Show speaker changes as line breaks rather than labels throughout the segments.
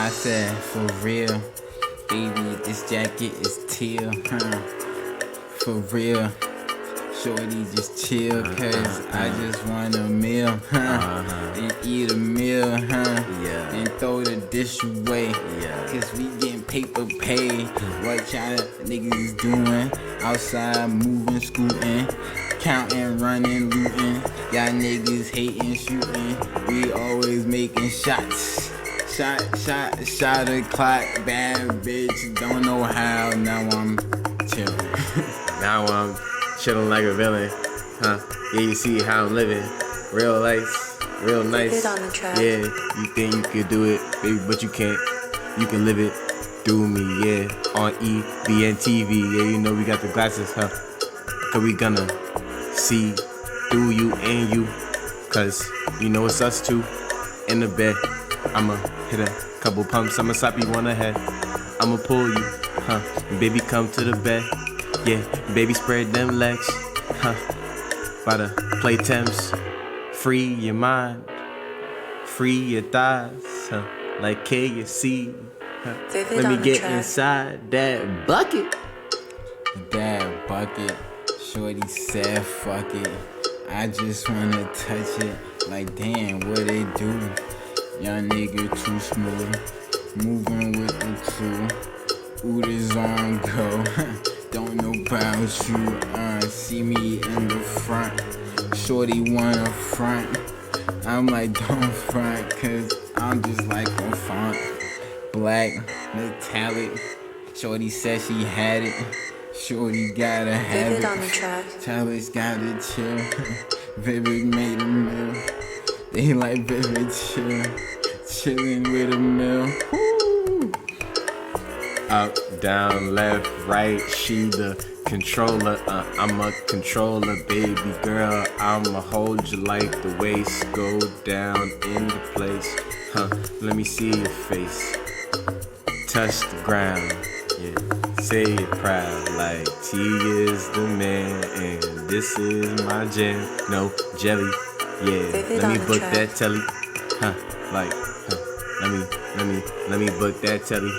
I said, for real, baby, this jacket is teal, for real. Shorty, just chill, cause I just want a meal, and eat a meal, and throw the dish away, cause we getting paper paid. What y'all niggas is doing? Outside moving, scooting, counting, running, looting. Y'all niggas hating, shooting. We always making shots. Shot a clock, bad bitch, don't know how. Now I'm chilling.
Now I'm chilling like a villain, huh? Yeah, you see how I'm living. Real life, real nice. Yeah, you think you could do it, baby, but you can't. You can live it through me, yeah. On EBNTV, yeah, you know we got the glasses, huh? Cause we gonna see through you and you. Cause you know it's us two in the bed. I'ma hit a couple pumps, I'ma slap you on the head. I'ma pull you, huh? Baby, come to the bed. Yeah, baby, spread them legs, huh? By the play temps, free your mind, free your thighs, huh? Like KFC, huh? Let me get inside that bucket.
That bucket, shorty said fuck it. I just wanna touch it. Like damn, what they do? Young nigga too smooth, moving with the two. Ooh, this on go. Don't know about you, see me in the front. Shorty wanna front. I'm like, don't front, cause I'm just like a font. Black, metallic. Shorty said she had it. Shorty gotta have it.
On the track.
Chalice gotta chill. Vivid made a meal. They like Vivid chill. Chillin' with a meal.
Up, down, left, right, she the controller. I'm a controller, baby girl. I'ma hold you like the waist. Go down in the place, huh? Let me see your face. Touch the ground, yeah. Say it proud, like T is the man, and this is my jam. No jelly, yeah. Let me book that telly, huh? Like, huh? Let me book that telly.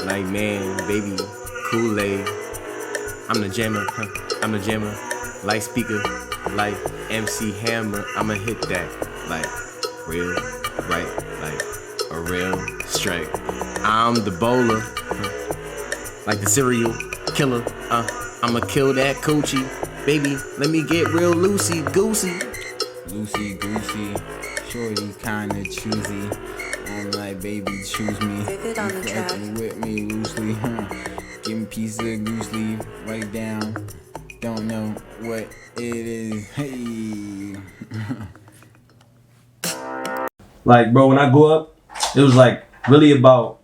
Like man, baby, Kool-Aid. I'm the jammer, huh? I'm the jammer. Like speaker, like MC Hammer. I'ma hit that, like real right, like a real strike. I'm the bowler, huh? Like the serial killer. I'ma kill that coochie, baby. Let me get real loosey goosey.
Loosey goosey, shorty kinda choosy. I'm like, baby, choose me.
Vivid on the track.
With me loosely, Give me piece of loosely, write down. Don't know what it is. Hey.
Like, bro, when I grew up, it was like really about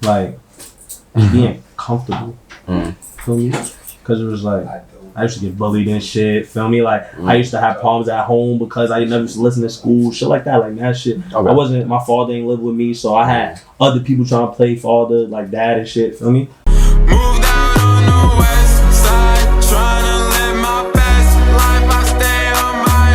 like being comfortable. Feel me? Because it was like I used to get bullied and shit. Feel me? Like I used to have problems at home because I never used to listen to school, shit like that. Like that shit. Okay. I wasn't. My father didn't live with me, so I had other people trying to play father, like dad and shit. Feel me?
Move down on the west side, trying to live my best life. I stay on my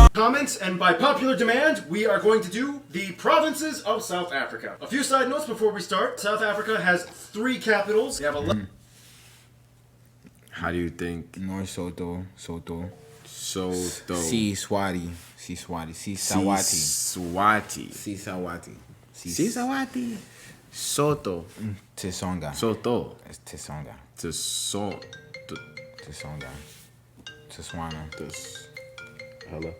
own.
Comments, and by popular demand, we are going to do the provinces of South Africa. A few side notes before we start. South Africa has 3 capitals. They have
How do you think?
North Soto.
Soto.
Si Swati. Si Swati. Si
Swati.
Si Sawati.
Sisawati. Soto.
Tisonga.
Soto.
It's Tisonga.
Tisonga.
Tiswana.
Hello.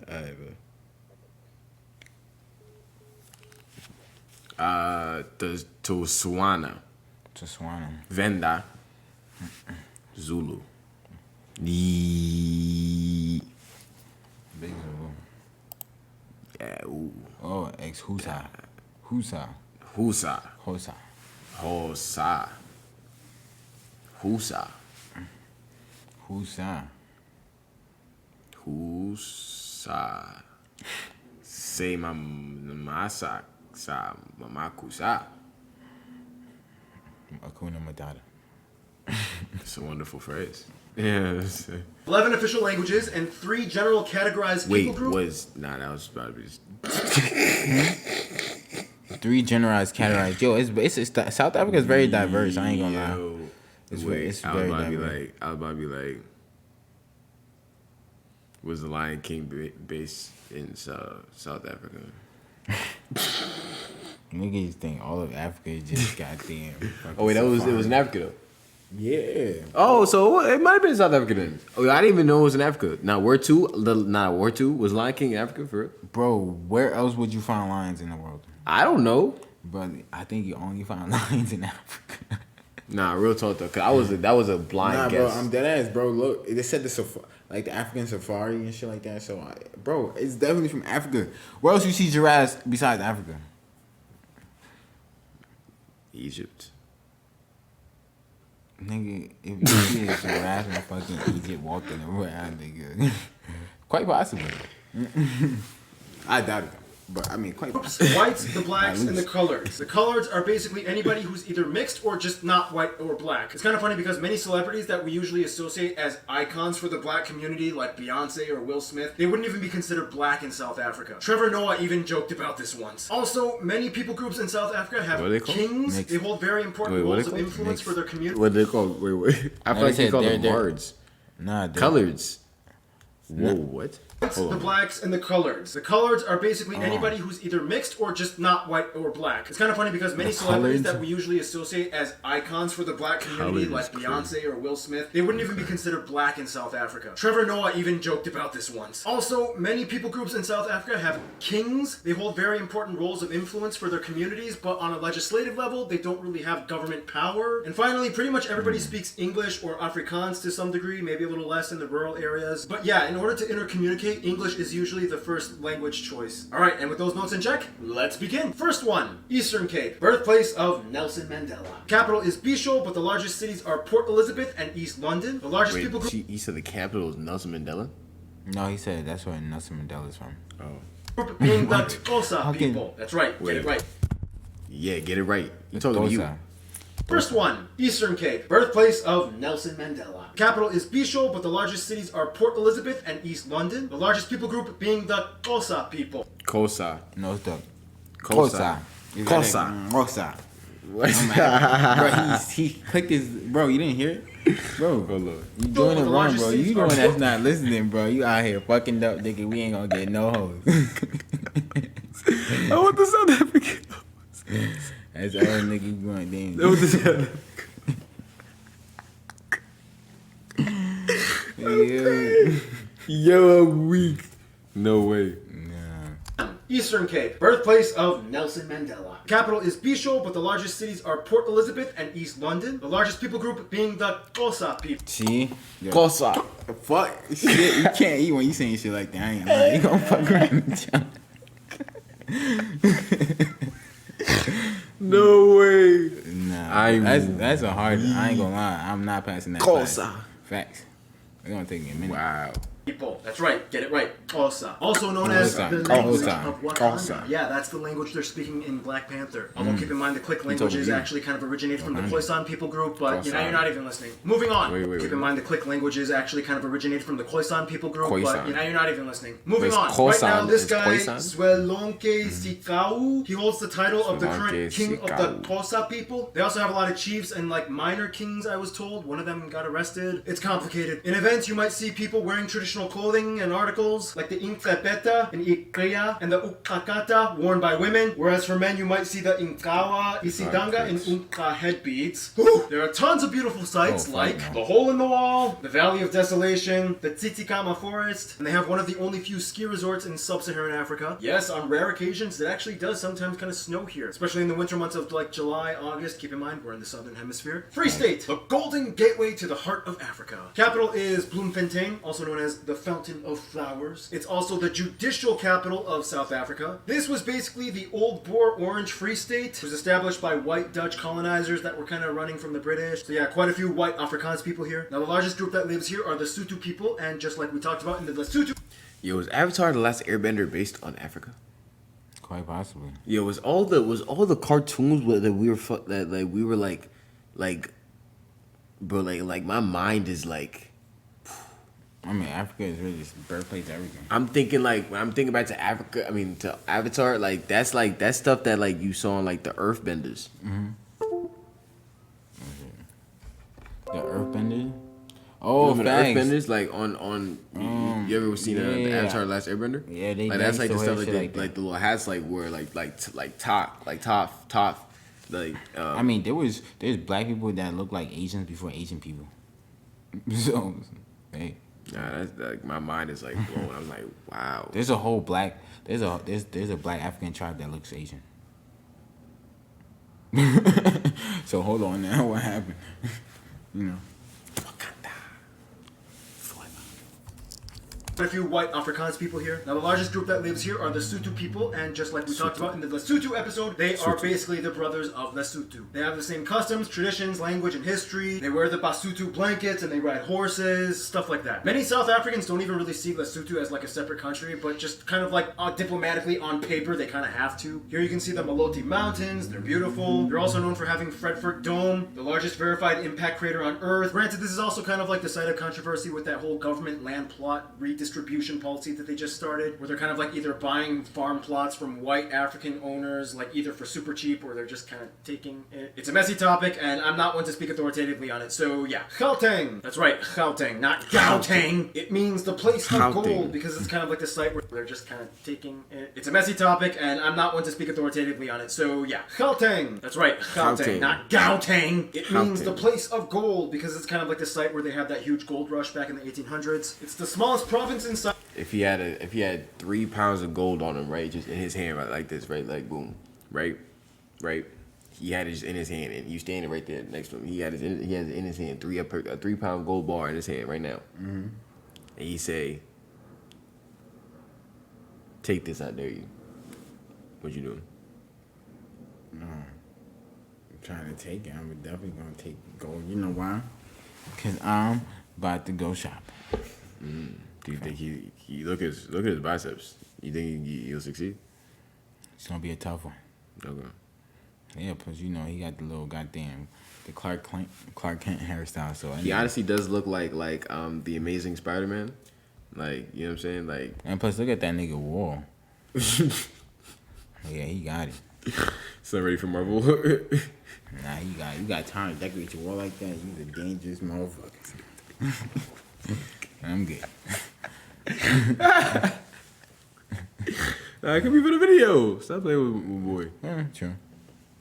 Alright, bro. Tswana. Venda. Zulu.
Big Zulu.
Yeah, ooh.
Oh, ex-Husa. Husa.
Husa.
Hosa.
Hosa. Husa.
Husa.
Husa. Say mamasa. Sa mamakusa.
Akuna Matata.
It's a wonderful phrase. Yeah.
11 official languages and 3 general categorized people
Wait,
groups.
that was about to be just.
3 generalized categorized. Yo, it's South Africa is very diverse. I ain't gonna lie.
Yo,
It's
wait, I was
very
about to be
diverse.
was the Lion King based in South Africa?
Niggas think all of Africa is just goddamn.
Oh wait, it was in Africa though.
Yeah.
Oh, so it might have been in South Africa then. Oh, I didn't even know it was in Africa. Now, War 2 was Lion King in Africa for real?
Bro, where else would you find lions in the world?
I don't know.
But I think you only find lions in Africa.
Nah, real talk though, cause that was a blind guess.
Bro, I'm dead ass, bro. Look, they said the African safari and shit like that. So, bro, it's definitely from Africa. Where else you see giraffes besides Africa?
Egypt.
Nigga, if you see a giraffe in fucking Egypt walking around, nigga, quite possibly. I doubt it, but I mean, quite possibly.
Whites, the blacks, and the coloreds. The coloreds are basically anybody who's either mixed or just not white or black. It's kind of funny because many celebrities that we usually associate as icons for the black community, like Beyonce or Will Smith, they wouldn't even be considered black in South Africa. Trevor Noah even joked about this once. Also, many people groups in South Africa have
What are they called?
kings.
Mixed.
They hold very important
Wait, what are
roles
they
of
called?
influence
Mixed.
for their community.
What they called? Wait. I feel
they
like they
said
called them
they're-
bards.
Nah,
Coloreds. Whoa, what? Hold
The
on.
blacks and the coloreds. The coloreds are basically anybody who's either mixed or just not white or black. It's kind of funny because many
The
celebrities
coloreds?
that we usually associate as icons for the black community,
Coloreds
like
is crazy.
Beyonce or Will Smith, they wouldn't even be considered black in South Africa. Trevor Noah even joked about this once. Also, many people groups in South Africa have kings. They hold very important roles of influence for their communities, but on a legislative level, they don't really have government power. And finally, pretty much everybody speaks English or Afrikaans to some degree, maybe a little less in the rural areas. But yeah, in order to intercommunicate, English is usually the first language choice. Alright, and with those notes in check, let's begin. First one, Eastern Cape, birthplace of Nelson Mandela. Capital is Bisho, but the largest cities are Port Elizabeth and East London. The largest people group
You said the capital is Nelson Mandela?
No, he said that's where Nelson Mandela's from.
Oh.
being the Xhosa
How can-
people. That's right, get it right.
Yeah, get it right. You talking to you.
Xhosa.
First one, Eastern Cape, birthplace of Nelson Mandela. Capital is Bisho, but the largest cities are Port Elizabeth and East London. The largest people group being the Xhosa people.
Kosa.
No, it's the
Kosa.
Kosa. Kosa.
What?
Bro, he clicked his. Bro, you didn't hear it? Bro,
Hold on.
you doing it
The
wrong,
largest
bro.
cities
You the
are
one that's
Port-
not listening, bro. You out here fucking up, nigga. We ain't gonna get no hoes.
I want the South African.
That's all nigga you going
I
damn.
want the South African.
Yeah.
Yo, I'm weak. No way.
Eastern Cape, birthplace of Nelson Mandela. Capital is Bisho, but the largest cities are Port Elizabeth and East London. The largest people group being the Xhosa people.
See? Yo,
Kosa.
fuck. Shit, you can't eat when you saying shit like that. I ain't lying. You gonna fuck around and jump.
No way.
Nah, that's a hard. I ain't gonna lie. I'm not passing that.
Kosa.
class. Facts. It's gonna take me a minute.
Wow.
People. That's right, get it right. Xhosa. Also known as
Xhosa.
the language
Xhosa.
of Wakanda.
Xhosa.
Yeah, that's the language they're speaking in Black Panther. Although keep in mind the Click languages
you.
actually kind of originate from the
Wakanda.
Khoisan people group, but you know,
Khoisan.
you're not even listening. Moving on.
Wait,
Keep in mind the Click languages actually kind of originated from the Khoisan people group, but
Khoisan.
you know, you're not even listening. Moving
Wait,
on.
Khoisan
Right now, this
is
guy,
Khoisan?
Swelonke Sikau, he holds the title of the current
Swelonke
king of
Sikau.
the Xhosa people. They also have a lot of chiefs and like minor kings, I was told. One of them got arrested. It's complicated. In events, you might see people wearing traditional clothing and articles like the Inklapeta and Ikrea and the Ukakata worn by women, whereas for men, you might see the Inkawa, Isidanga, and Unka headbeads. Whew. There are tons of beautiful sites
Oh,
like
fuck no.
the Hole in the Wall, the Valley of Desolation, the Tsitsikamma Forest, and they have one of the only few ski resorts in sub-Saharan Africa. Yes, on rare occasions, it actually does sometimes kind of snow here, especially in the winter months of like July, August. Keep in mind, we're in the southern hemisphere. Free State, the golden gateway to the heart of Africa. Capital is Bloemfontein, also known as the Fountain of Flowers. It's also the judicial capital of South Africa. This was basically the old Boer Orange Free State. It was established by white Dutch colonizers that were kind of running from the British. So yeah, quite a few white Afrikaans people here. Now the largest group that lives here are the Sotho people, and just like we talked about in the Lesotho.
Yo, was Avatar the Last Airbender based on Africa?
Quite possibly.
Yo, was all the cartoons that we were like, bro, like my mind is like
I mean, Africa is really just the birthplace of everything.
I'm thinking like when I'm thinking back to Africa. I mean to Avatar. That's stuff that like you saw in like the Earthbenders.
The Earthbender. Oh,
Remember the
facts.
Earthbenders like on you ever seen the Avatar: The Last Airbender?
Yeah, they
like that's like the
used to
stuff
wear
like
shit
the,
like
like the little hats like were like top like.
I mean, there's black people that look like Asians before Asian people. So, hey,
Nah, that's like my mind is like blown. I'm like, wow.
there's a whole black there's a black African tribe that looks Asian. So hold on now, what happened? You know.
A few white Afrikaans people here. Now, the largest group that lives here are the Sotho people, and just like we talked about in the Lesotho episode, they are basically the brothers of Lesotho. They have the same customs, traditions, language, and history. They wear the Basotho blankets, and they ride horses, stuff like that. Many South Africans don't even really see Lesotho as like a separate country, but just kind of like diplomatically on paper, they kind of have to. Here you can see the Maloti Mountains. They're beautiful. They're also known for having Fredford Dome, the largest verified impact crater on Earth. Granted, this is also kind of like the site of controversy with that whole government land plot redistribution policy that they just started, where they're kind of like either buying farm plots from white African owners, like either for super cheap or they're just kind of taking it. It's a messy topic, and I'm not one to speak authoritatively on it, so yeah. Gauteng. That's right, Gauteng, not Gauteng. It means the place of gold, because it's kind of like the site where they're just kind of taking it. It's a messy topic, and I'm not one to speak authoritatively on it, so yeah. Gauteng. That's right, Gauteng, not Gauteng. It means the place of gold, because it's kind of like the site where they have that huge gold rush back in the 1800s. It's the smallest province inside.
If he had 3 pounds of gold on him, right, just in his hand, right, like this, right, like boom, right, he had it just in his hand, and you standing right there next to him. He has it in his hand, a 3 pound gold bar in his hand right now, and he say, "Take this, I dare you." What you doing?
No. I'm trying to take it. I'm definitely gonna take gold. You know why? Cause I'm about to go shopping.
Do you think he look at his biceps? You think he'll succeed?
It's gonna be a tough one.
Okay.
Yeah, plus you know he got the little goddamn the Clark Kent hairstyle. So
He honestly does look like the Amazing Spider-Man. Like, you know what I'm saying? Like,
and plus look at that nigga Wall. Yeah, he got it.
so ready for Marvel.
Nah, you got time to decorate your wall like that. He's a dangerous motherfucker. I'm good.
I could be for the video. Stop playing with my boy.
Yeah, true.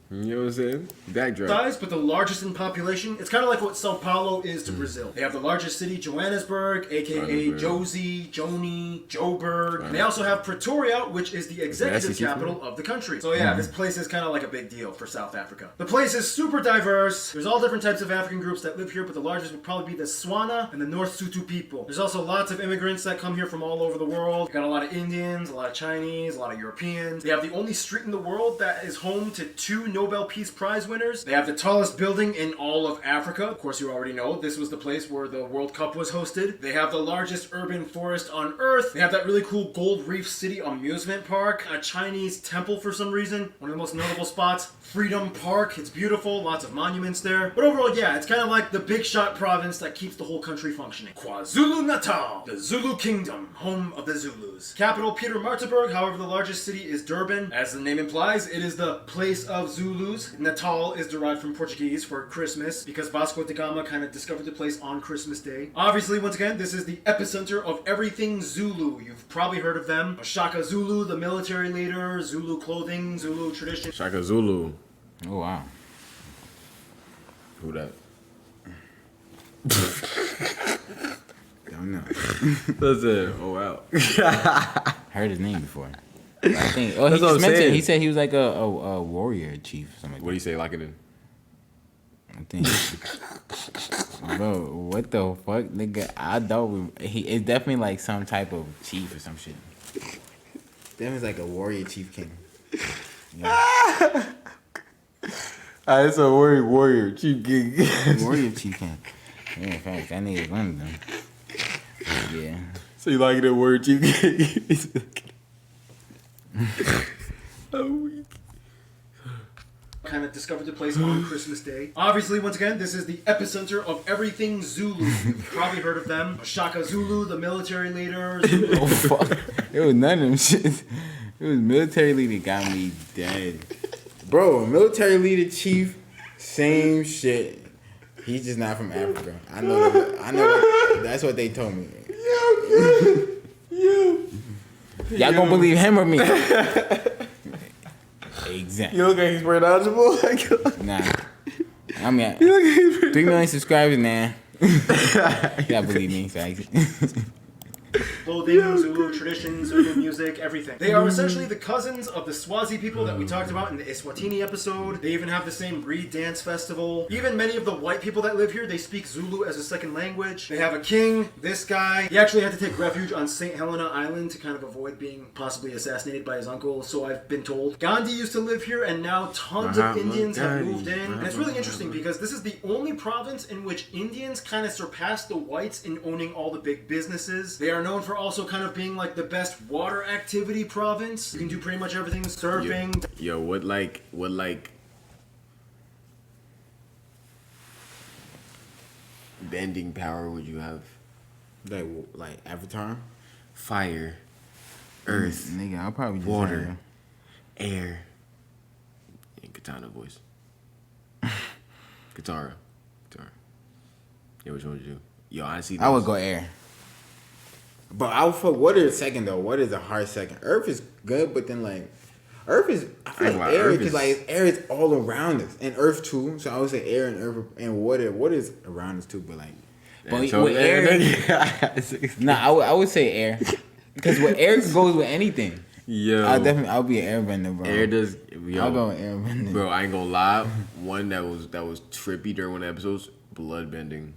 You know what I'm saying? Backdrop.
Size, but the largest in population. It's kind of like what Sao Paulo is to Brazil. They have the largest city, Johannesburg, aka Josie, Joni, Joburg. And they also have Pretoria, which is the executive capital of the country. So yeah, this place is kind of like a big deal for South Africa. The place is super diverse. There's all different types of African groups that live here, but the largest would probably be the Swana and the North Sotho people. There's also lots of immigrants that come here from all over the world. Got a lot of Indians, a lot of Chinese, a lot of Europeans. They have the only street in the world that is home to 2 Nobel Peace Prize winners. They have the tallest building in all of Africa. Of course, you already know this was the place where the World Cup was hosted. They have the largest urban forest on Earth. They have that really cool Gold Reef City amusement park, a Chinese temple for some reason. One of the most notable spots, Freedom Park. It's beautiful, lots of monuments there. But overall, yeah, it's kind of like the big shot province that keeps the whole country functioning. KwaZulu-Natal, the Zulu Kingdom, home of the Zulus. Capital Pietermaritzburg, however, the largest city is Durban. As the name implies, it is the place of Zulus. Natal is derived from Portuguese for Christmas because Vasco da Gama kind of discovered the place on Christmas Day. Obviously, once again, this is the epicenter of everything Zulu. You've probably heard of them. Shaka Zulu, the military leader, Zulu clothing, Zulu tradition.
Shaka Zulu.
Oh wow.
Who that?
Don't know.
That's it. Oh wow.
Heard his name before. I think. Oh, he
That's what
just
I'm
mentioned.
saying.
He said he was like a warrior chief or something like
What do you say? Lock it in.
that. I think. Bro, what the fuck, nigga? I don't. It's definitely like some type of chief or some shit. Definitely like a warrior chief king. Yeah.
It's a warrior chief king.
Warrior chief king. Yeah, in fact, that nigga's one of them. Yeah.
So you like it in warrior chief king?
kind of discovered the place on Christmas Day. Obviously, once again, this is the epicenter of everything Zulu. You've probably heard of them. Shaka Zulu, the military leader. Zulu.
Oh fuck! It was none of them shit. It was military leader got me dead, bro. Military leader chief, same shit. He's just not from Africa. I know. That's what they told me. Y'all gonna believe him or me? Exactly.
You look like he's pronounceable.
Nah. I'm at 3 million subscribers now. Y'all believe me, facts.
Clothing, Zulu tradition, Zulu music, everything. They are essentially the cousins of the Swazi people that we talked about in the Eswatini episode. They even have the same Reed Dance Festival. Even many of the white people that live here, they speak Zulu as a second language. They have a king, this guy. He actually had to take refuge on St. Helena Island to kind of avoid being possibly assassinated by his uncle, so I've been told. Gandhi used to live here, and now tons of Indians have moved in. And it's really interesting because this is the only province in which Indians kind of surpass the whites in owning all the big businesses. They are known for also kind of being like the best water activity province. You can do pretty much everything, surfing.
Yo, what bending power would you have?
Like Avatar?
Fire, earth,
Nigga, I'll probably just
water, air, and katana voice. Katara. Yeah, which one would you do? Yo, honestly,
I would go air. But I would fuck water second though. Water is a hard second. Earth is good, but then like Earth is I feel like air because like air is all around us and Earth too. So I would say air and earth and water. Water is around us too, but like but
so
with air. I would say air because with air goes with anything.
Yo,
I'll be an airbender, bro.
Air does.
I'll go with airbender,
bro. I ain't gonna lie. One that was trippy during one of the episodes. Blood bending.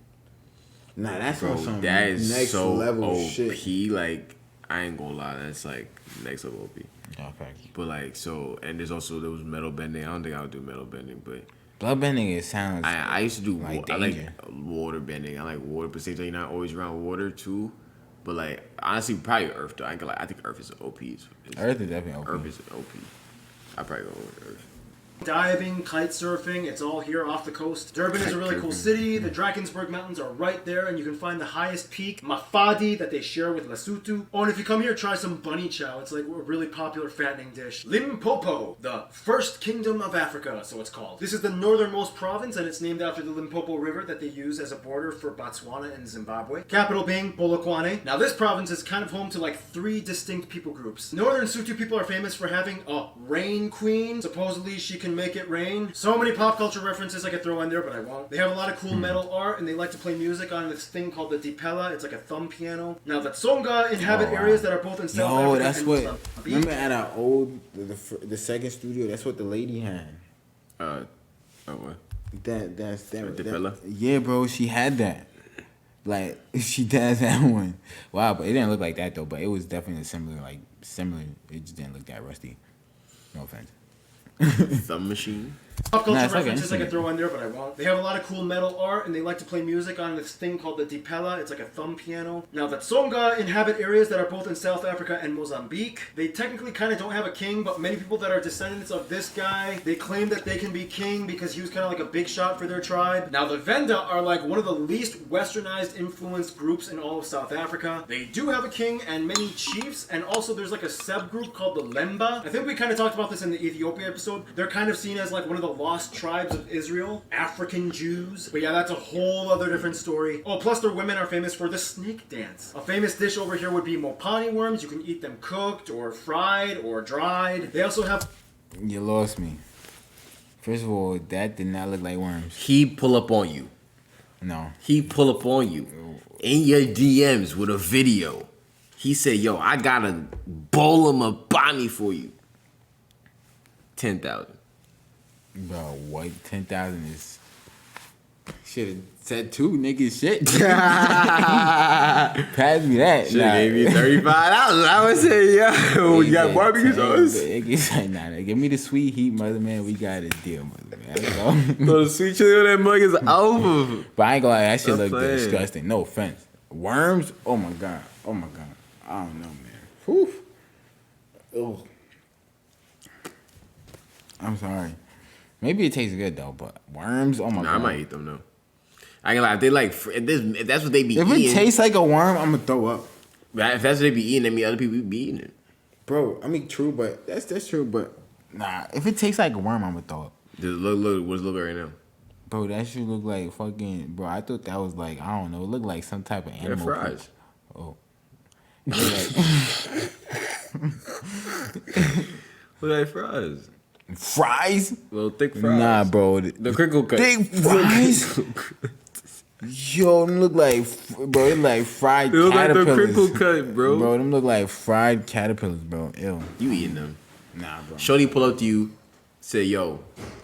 Nah, that's
bro,
some
that is
next
so
level
OP.
shit.
Like, I ain't gonna lie, that's like next level OP.
Yeah,
but like, and there was metal bending. I don't think I would do metal bending, but
blood bending it sounds.
I used to do.
Like
I like water bending. I like water, but same time you're not always around water too. But like, honestly, probably Earth though. I think Earth is OP.
Earth is definitely OP.
Earth is OP. I probably go with Earth.
Diving, kite surfing, it's all here off the coast. Durban is a really cool city. The Drakensberg Mountains are right there, and you can find the highest peak, Mafadi, that they share with Lesotho. Oh, and if you come here, try some bunny chow. It's like a really popular fattening dish. Limpopo, the first kingdom of Africa, so it's called. This is the northernmost province, and it's named after the Limpopo River that they use as a border for Botswana and Zimbabwe. Capital being Polokwane. Now, this province is kind of home to like 3 distinct people groups. Northern Sotho people are famous for having a rain queen. Supposedly, she can make it rain. So many pop culture references I could throw in there, but I won't. They have a lot of cool metal art, and they like to play music on this thing called the dipela. It's like a thumb piano. Now, the Tsonga inhabit areas that are both in South Africa
that's
and
what.
Mozambique.
Remember at our old the second studio? That's what the lady had.
Oh what?
That's
dipela?
Yeah, bro, she had that. Like she does have one. Wow, but it didn't look like that though. But it was definitely similar. It just didn't look that rusty. No offense.
Thumb machine.
Pop culture
Nah,
references I could throw in there, but I won't. They have a lot of cool metal art, and they like to play music on this thing called the dipela. It's like a thumb piano. Now, the Tsonga inhabit areas that are both in South Africa and Mozambique. They technically kind of don't have a king, but many people that are descendants of this guy, they claim that they can be king because he was kind of like a big shot for their tribe. Now, the Venda are like one of the least westernized influenced groups in all of South Africa. They do have a king and many chiefs, and also there's like a sub-group called the Lemba. I think we kind of talked about this in the Ethiopia episode. They're kind of seen as like one of the lost tribes of Israel, African Jews. But yeah, that's a whole other different story. Oh, plus their women are famous for the snake dance. A famous dish over here would be mopani worms. You can eat them cooked or fried or dried. They also have...
You lost me. First of all, that did not look like worms.
He pull up on you.
No.
He pull up on you in your DMs with a video. He said, yo, I got a bowl of mopani for you. 10,000.
Bro, what? 10,000 is... Should have said 2 niggas shit. Pass me that.
Should have gave you $35. I would say, yo, you got barbecue sauce?
Nah, give me the sweet heat, mother man. We got a deal, mother man.
So the sweet chili on that mug is over.
But I ain't gonna lie, that shit look disgusting. No offense. Worms? Oh my god. I don't know, man. Whew. Ugh. I'm sorry. Maybe it tastes good though, but worms. Oh my
Nah,
god.
I might eat them though. I ain't gonna lie. If they like, if that's what they be
If
eating.
it tastes like a worm, I'm gonna throw up.
If that's what they be eating, that mean other people be eating it.
Bro, I mean, true, but that's true, but nah. If it tastes like a worm, I'm gonna throw up.
Just look. What's it look right now?
Bro, that shit look like fucking. Bro, I thought that was like, I don't know. It looked like some type of
They're
animal.
fries.
Oh.
Look like fries.
Fries?
Little thick fries.
Nah, bro.
The crinkle cut.
Thick fries? Yo, them look like, bro, it like fried
They look like the
caterpillars.
crinkle cut, bro.
Bro, them look like fried caterpillars, bro. Ew.
You eating them?
Nah, bro.
Shorty pull up to you, say, "Yo,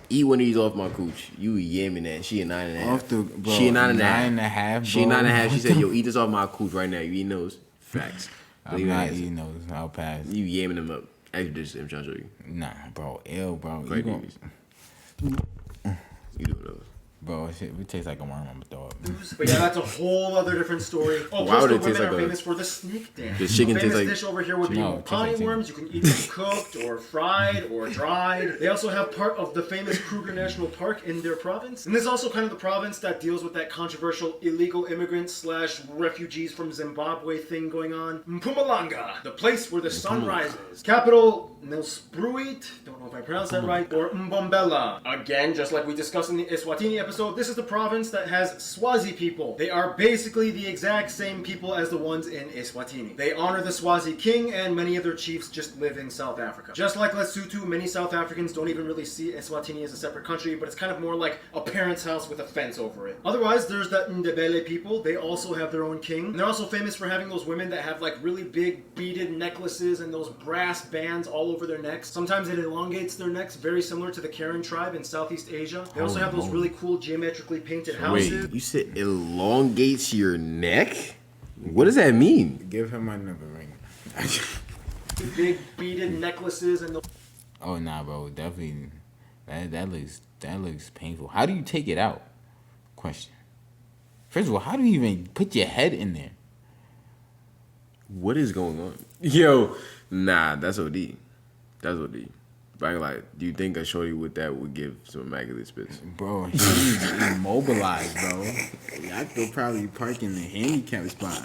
eat one of these off my cooch." You yamming that? She a 9.5.
Off the, bro,
She a 9.5.
9.5,
She a
bro.
9.5. She said, "Yo, eat this off my cooch right now." You eating those? Facts.
I'm
Leave
not
it
eating those. I'll pass.
You yamming them up. Actually, this I'm trying to show you.
Nah, bro. Ew, bro.
Go
You
ahead,
gon-
You do those.
Bro, shit, if it tastes like a worm, I'm gonna throw up.
But yeah, that's a whole other different story. Oh,
Why
plus
would
the
it taste
women
like
are
a-
famous for the snake dance.
The chicken
a
tastes
famous
like-
dish over here would be
No, it tastes like
pani
chicken.
worms. You can eat them cooked or fried or dried. They also have part of the famous Kruger National Park in their province. And this is also kind of the province that deals with that controversial illegal immigrants slash refugees from Zimbabwe thing going on. Mpumalanga, the place where the sun rises. Capital, Nelspruit, don't know if I pronounced that right, or Mbombela. Again, just like we discussed in the Eswatini episode, this is the province that has Swazi people. They are basically the exact same people as the ones in Eswatini. They honor the Swazi king, and many of their chiefs just live in South Africa. Just like Lesotho, many South Africans don't even really see Eswatini as a separate country, but it's kind of more like a parent's house with a fence over it. Otherwise, there's the Ndebele people. They also have their own king. And they're also famous for having those women that have like really big beaded necklaces and those brass bands all over their necks. Sometimes it elongates their necks, very similar to the Karen tribe in Southeast Asia. They also have those really cool geometrically painted houses.
Wait, you said elongates your neck? What does that mean?
Give him my number right now.
Big beaded necklaces and those.
Oh nah, bro. Definitely. That looks painful. How do you take it out? Question. First of all, how do you even put your head in there?
What is going on? Yo, nah, that's OD. That's OD. But I ain't like, do you think a shorty with that would give some immaculate spits?
Bro, he's immobilized, bro. I could probably park in the handicap spot.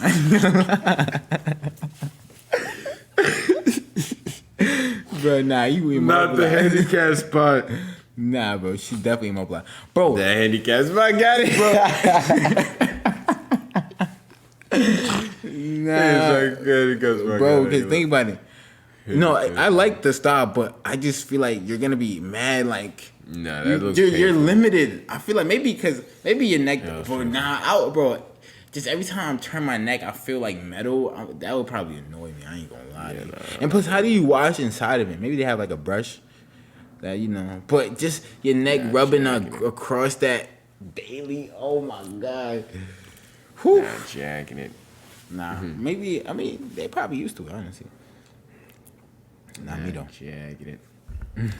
Bro, nah, you immobilized.
Not the handicap spot.
Nah, bro, she's definitely immobilized. Bro,
The handicap spot, got it.
nah. Bro, because think about it. No, I like the style, but I just feel like you're gonna be mad. Like,
Nah, that looks
you're
painful.
limited. I feel like maybe your neck,
Yeah,
bro. Nah, bro. Just every time I turn my neck, I feel like metal. That would probably annoy me. I ain't gonna lie. to you. And plus, how do you wash inside of it? Maybe they have like a brush that But just your neck rubbing across that daily. Oh my god. Whew.
Nah, jacking it.
Nah, maybe. I mean, they probably used to it, honestly. Not me though.
Jacking it.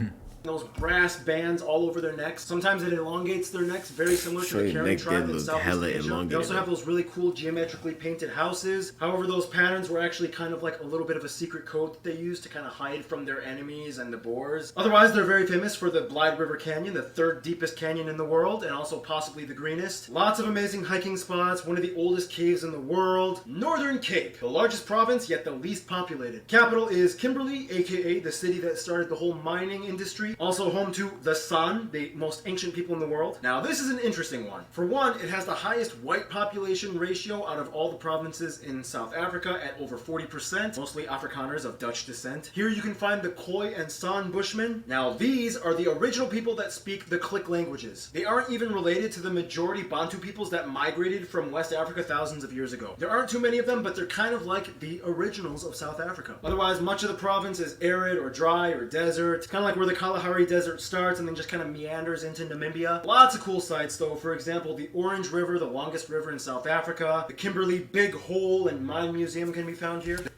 Those brass bands all over their necks. Sometimes it elongates their necks, very similar to
Sure,
the Karen
neck
tribe
did
in
look
Southeast
hella
Asia. They
elongated,
also have
though.
those really cool geometrically painted houses. However, those patterns were actually kind of like a little bit of a secret code that they used to kind of hide from their enemies and the Boers. Otherwise, they're very famous for the Blythe River Canyon, the third deepest canyon in the world, and also possibly the greenest. Lots of amazing hiking spots, one of the oldest caves in the world. Northern Cape, the largest province, yet the least populated. Capital is Kimberley, aka the city that started the whole mining industry. Also home to the San, the most ancient people in the world. Now, this is an interesting one. For one, it has the highest white population ratio out of all the provinces in South Africa at over 40%, mostly Afrikaners of Dutch descent. Here you can find the Khoi and San Bushmen. Now, these are the original people that speak the Click languages. They aren't even related to the majority Bantu peoples that migrated from West Africa thousands of years ago. There aren't too many of them, but they're kind of like the originals of South Africa. Otherwise, much of the province is arid or dry or desert. It's kind of like where the Kalahari Desert starts and then just kind of meanders into Namibia. Lots of cool sites though. For example, the Orange River, the longest river in South Africa. The Kimberley Big Hole and Mine Museum can be found here. The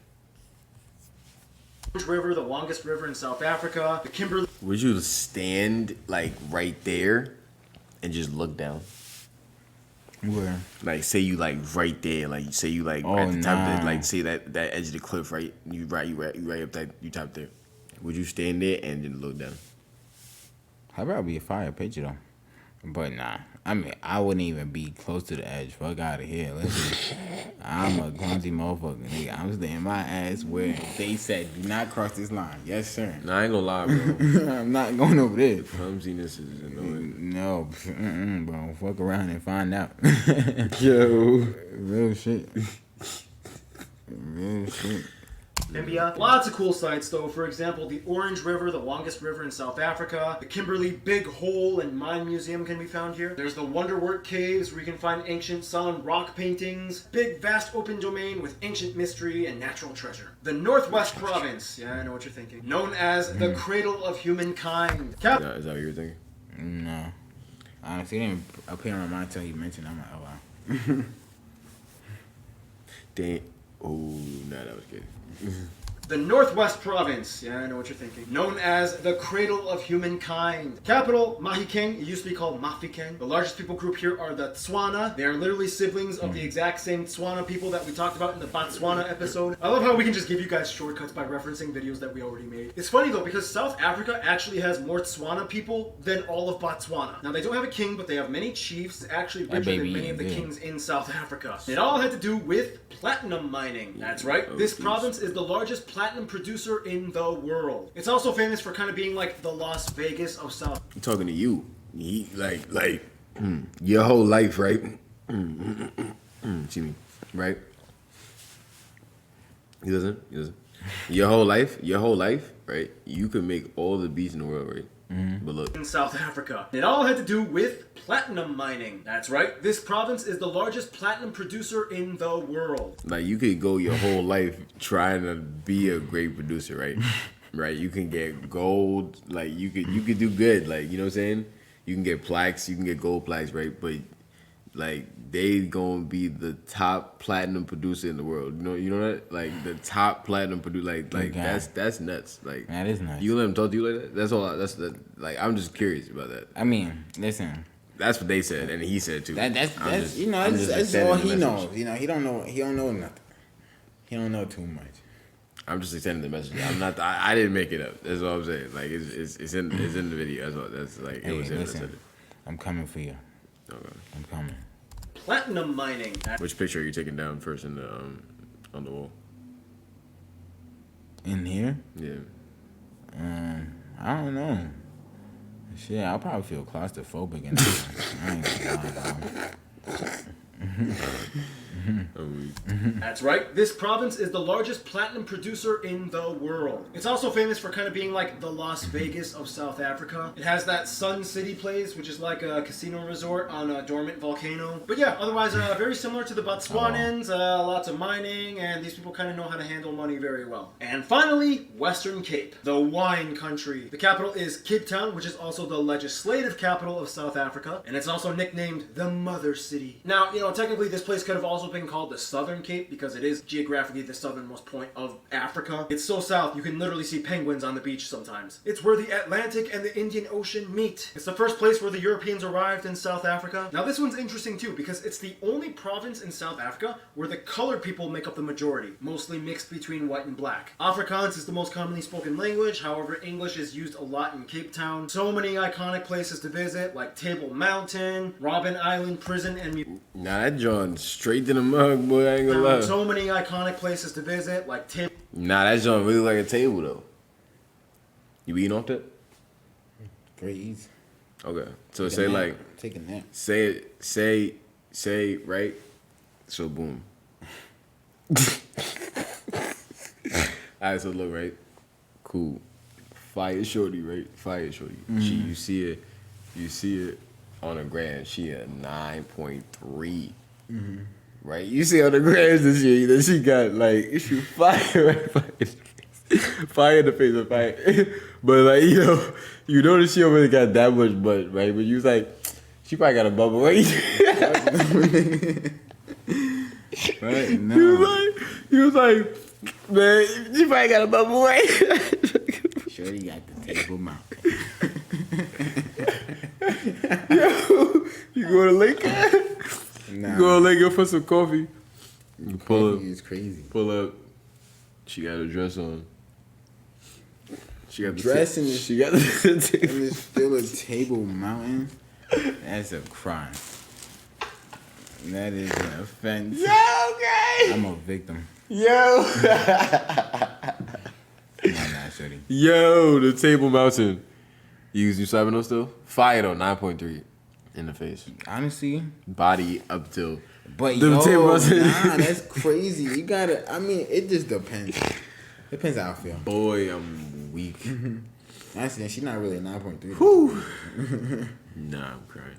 Orange River, the longest river in South Africa. The Kimberley...
Would you stand like right there and just look down?
Where?
Like say you like right there, like say you like
Oh,
at the top of
nah.
the, like say that edge of the cliff, right? You right up that you top there. Would you stand there and then look down?
I'd probably be a fire picture though. But nah, I mean, I wouldn't even be close to the edge. Fuck out of here. Listen, I'm a clumsy motherfucker, nigga. I'm staying my ass where they said, do not cross this line. Yes, sir.
Nah, I ain't gonna lie, bro.
I'm not going over there.
Clumsiness is annoying.
No, bro. Fuck around and find out.
Yo.
Real shit. Real shit.
Namibia. Lots of cool sites though. For example, the Orange River, the longest river in South Africa. The Kimberley Big Hole and Mine Museum can be found here. There's the Wonderwork Caves where you can find ancient San rock paintings. Big vast open domain with ancient mystery and natural treasure. The Northwest Province. Yeah, I know what you're thinking. Known as the Cradle of Humankind.
Is that what you were thinking?
No. Honestly, it didn't appear on my mind until you mentioned it. I'm like, oh wow.
Damn. Oh, nah, that was good.
The Northwest Province, yeah, I know what you're thinking. Known as the Cradle of Humankind. Capital, Mahikeng. It used to be called Mafikeng. The largest people group here are the Tswana. They are literally siblings of the exact same Tswana people that we talked about in the Botswana episode. I love how we can just give you guys shortcuts by referencing videos that we already made. It's funny though, because South Africa actually has more Tswana people than all of Botswana. Now, they don't have a king, but they have many chiefs, actually richer than many of the kings in South Africa. It all had to do with platinum mining. That's right. This province is the largest platinum producer in the world. It's also famous for kind of being like the Las Vegas of South.
I'm talking to you. Your whole life, right? Excuse me, right? He doesn't. Your whole life, right? You could make all the beats in the world, right? But look.
In South Africa. It all had to do with platinum mining. That's right. This province is the largest platinum producer in the world.
Like, you could go your whole life trying to be a great producer, right? Right? You can get gold. Like, you could do good. Like, you know what I'm saying? You can get plaques. You can get gold plaques, right? But like, they gonna be the top platinum producer in the world. You know that? Like, the top platinum producer. Like that's nuts. Like,
that is nuts.
You let them talk to you like that? That's all. Like, I'm just curious about that.
I mean, listen.
That's what they said, and he said too.
That's all he knows. You know, he don't know nothing. He don't know too much.
I'm just extending the message. I'm not. I didn't make it up. That's all I'm saying. Like, it's in the video. That's all. That's like,
hey,
it was in.
Listen, I'm coming for you.
Okay.
I'm coming.
Platinum mining.
Which picture are you taking down first in the on the wall?
In here?
Yeah.
I don't know. Shit, I'll probably feel claustrophobic in there. I ain't gonna lie,
That's right. This province is the largest platinum producer in the world. It's also famous for kind of being like the Las Vegas of South Africa. It has that Sun City place, which is like a casino resort on a dormant volcano. But yeah, otherwise very similar to the Botswanans. Lots of mining, and these people kind of know how to handle money very well. And finally, Western Cape, the wine country. The capital is Cape Town, which is also the legislative capital of South Africa, and it's also nicknamed the Mother City. Now, you know, technically this place could have also been called the Southern Cape because it is geographically the southernmost point of Africa. It's so south you can literally see penguins on the beach sometimes. It's where the Atlantic and the Indian Ocean meet. It's the first place where the Europeans arrived in South Africa. Now this one's interesting too because it's the only province in South Africa where the colored people make up the majority, mostly mixed between white and black. Afrikaans is the most commonly spoken language, however English is used a lot in Cape Town. So many iconic places to visit like Table Mountain, Robben Island Prison, and
Nah, that John straight to the mug, boy. I ain't gonna lie.
so many iconic places to visit like Table.
Nah, that John really like a table though. You eating off that?
Pretty easy.
Okay, so say like
take a nap.
Say right. So boom. Alright, so look, right. Cool. Fire shorty, right? Fire shorty. You see it on a gram. She a 9.3. Right? You see on the grams this year that she got like issue fire, right? Fire in the face of fire. But like, you know that she don't really got that much butt, right? But you was like, she probably got a bubble, right?
Right? No.
He was like, man, she probably got a bubble, right?
Shorty got the table mountain.
Yo, you go to Lake?
Nah.
You go to Lake for some coffee. You pull up.
It's crazy.
Pull up. She got her dress on. She got the
dressing is
She got the
and it's still a Table Mountain. That's a crime. That is an offense.
Yo, okay.
I'm a victim.
Yo.
Come on now, shorty.
Yo, the Table Mountain. You slapping those still? Fire though, 9.3 in the face.
Honestly,
Body up till.
but
The Table Mountain.
nah, that's crazy. You gotta. I mean, it just depends. Depends how I feel.
Boy, I'm weak.
Honestly, she's not really a 9.3.
Whew. Nah, I'm crying.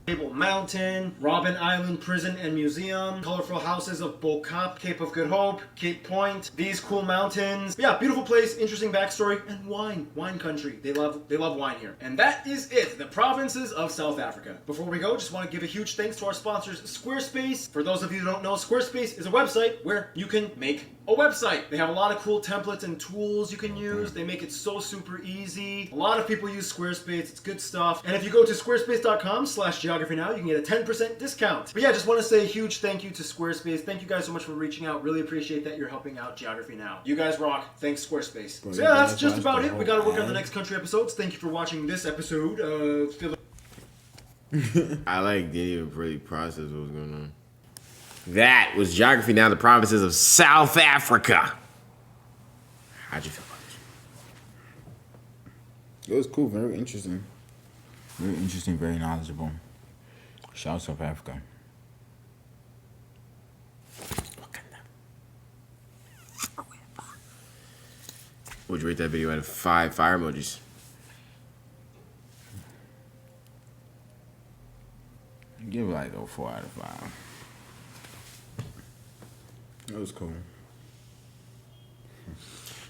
Table Mountain, Robben Island Prison and Museum, colorful houses of Bokap, Cape of Good Hope, Cape Point, these cool mountains. Yeah, beautiful place, interesting backstory, and wine country. They love wine here. And that is it, the provinces of South Africa. Before we go, just want to give a huge thanks to our sponsors, Squarespace. For those of you who don't know, Squarespace is a website where you can make a website. They have a lot of cool templates and tools you can use. They make it so super easy. A lot of people use Squarespace. It's good stuff. And if you go to squarespace.com/geography now, you can get a 10% discount. But yeah, just want to say a huge thank you to Squarespace. Thank you guys so much for reaching out. Really appreciate that you're helping out Geography Now. You guys rock. Thanks, Squarespace. So yeah, that's just about it. We got to work on the next country episodes. Thank you for watching this episode of
I like didn't even really process what was going on. That was Geography Now, the provinces of South Africa. How'd you feel about it?
It was cool, very interesting. Very interesting, very knowledgeable. Shout out South Africa.
Would you rate that video out of 5 fire emojis?
Give it like a 4 out of 5. It was cool.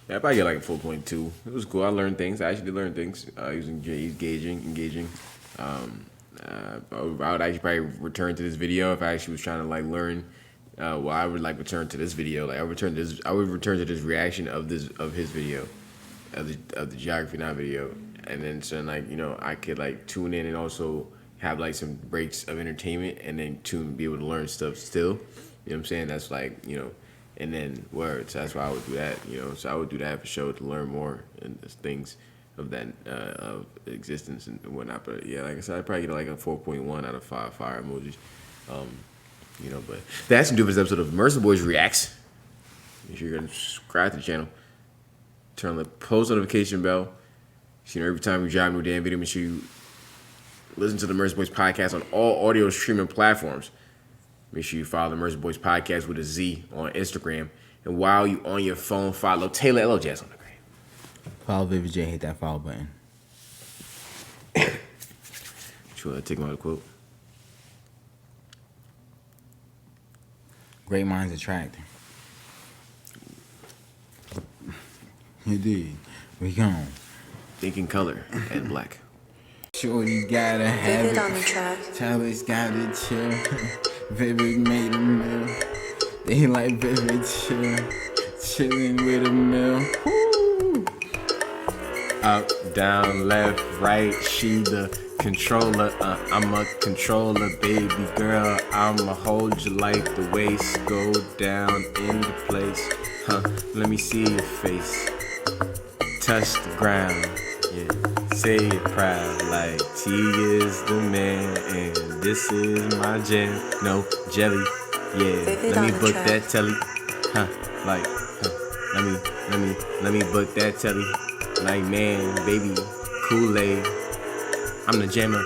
Yeah, I probably get like a 4.2. It was cool. I learned things. I actually did learn things using engaging. I would actually probably return to this video if I actually was trying to like learn. Well, I would like return to this video. Like I would return to this reaction of his video, of the Geography Now video, and then so like I could like tune in and also have like some breaks of entertainment and then be able to learn stuff still. You know what I'm saying? That's like and then words. That's why I would do that. So I would do that for sure to learn more and things of that of existence and whatnot. But yeah, like I said, I'd probably get like a 4.1 out of 5 fire emojis. But that's to do with this episode of Mercer Boys Reacts. Make sure you're gonna subscribe to the channel. Turn on the post notification bell. So every time we drop a new damn video, make sure you listen to the Mercer Boys podcast on all audio streaming platforms. Make sure you follow the Mercer Boys podcast with a Z on Instagram. And while you on your phone, follow Taylor LOJS on the gram.
Follow Vivid J, hit that follow button.
Sure, take another quote.
Great minds attract. Indeed. We gone.
Think in color and black.
Shorty gotta have
Vivid
it.
on the track.
Charlie's gotta chill. Vivid made a meal. They like Vivid chill. Chillin' with a meal. Woo.
Up, down, left, right, she the controller. I'm a controller, baby girl. I'ma hold you like the waist. Go down in the place. Let me see your face. Touch the ground. Yeah. Say it proud like T is the man and this is my jam. No jelly. Yeah.
Vivid
Let me
on the
book
track.
that telly. Let me book that telly. Like man, baby, Kool-Aid. I'm the jammer,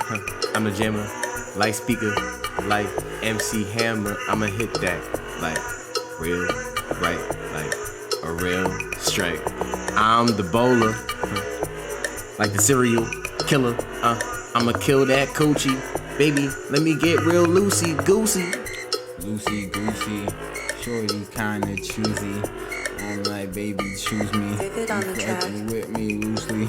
I'm the jammer. Like speaker, like MC Hammer. I'ma hit that like real right, like a real strike. I'm the bowler, like the serial killer. I'ma kill that coochie, baby. Let me get real loosey goosey.
Loosey goosey. Shorty kinda choosy. I'm like, baby, choose me.
Vivid on the track.
Fucking with me loosely,